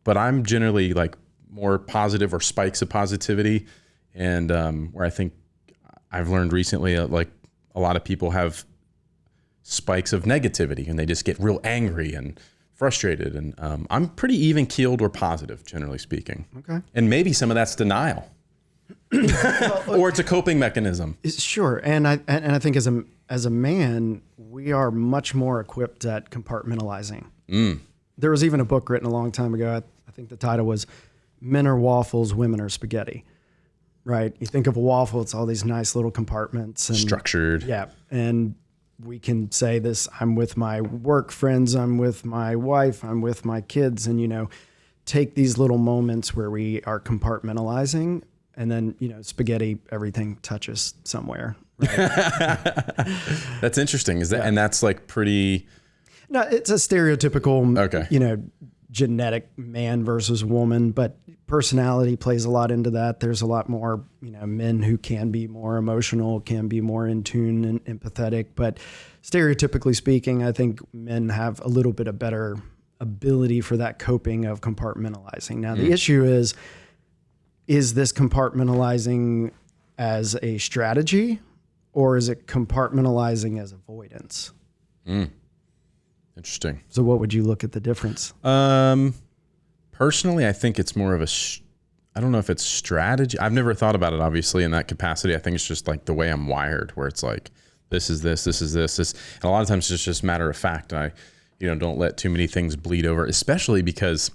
but I'm generally like more positive or spikes of positivity. And where I think I've learned recently, like a lot of people have spikes of negativity and they just get real angry and frustrated. And I'm pretty even keeled or positive, generally speaking. Okay. And maybe some of that's denial. Or it's a coping mechanism. Sure. And I think as a man, we are much more equipped at compartmentalizing. There was even a book written a long time ago. I think the title was Men Are Waffles, Women Are Spaghetti. Right? You think of a waffle, it's all these nice little compartments. And, structured. Yeah. And we can say this, I'm with my work friends, I'm with my wife, I'm with my kids. And, take these little moments where we are compartmentalizing. And then, spaghetti, everything touches somewhere. Right? That's interesting. Is that, and that's like pretty. No, it's a stereotypical, okay. Genetic man versus woman, but personality plays a lot into that. There's a lot more, men who can be more emotional, can be more in tune and empathetic. But stereotypically speaking, I think men have a little bit of better ability for that coping of compartmentalizing. Now, the issue is this compartmentalizing as a strategy or is it compartmentalizing as avoidance? Interesting. So what would you look at the difference? Personally, I think it's more of I don't know if it's strategy. I've never thought about it, obviously, in that capacity. I think it's just like the way I'm wired, where it's like, this is this, this is this. And a lot of times it's just matter of fact. I, don't let too many things bleed over, especially because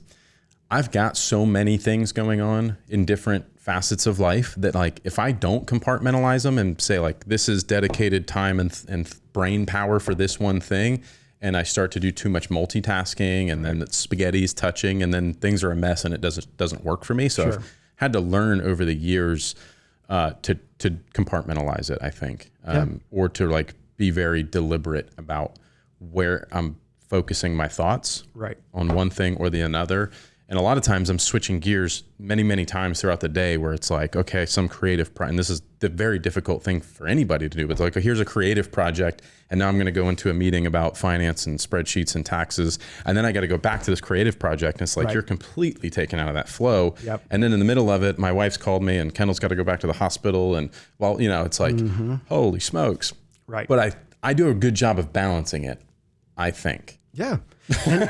I've got so many things going on in different facets of life that like, if I don't compartmentalize them and say like, this is dedicated time and brain power for this one thing, and I start to do too much multitasking, and then the spaghetti's touching, and then things are a mess, and it doesn't work for me. So Sure. I've had to learn over the years to compartmentalize it, I think, or to like be very deliberate about where I'm focusing my thoughts on one thing or the another. And a lot of times I'm switching gears many, many times throughout the day where it's like, okay, some creative, and this is the very difficult thing for anybody to do, but it's like, here's a creative project. And now I'm going to go into a meeting about finance and spreadsheets and taxes. And then I got to go back to this creative project. And it's like, you're completely taken out of that flow. Yep. And then in the middle of it, my wife's called me and Kendall's got to go back to the hospital. And well, it's like, holy smokes. Right. But I do a good job of balancing it, I think. Yeah. And,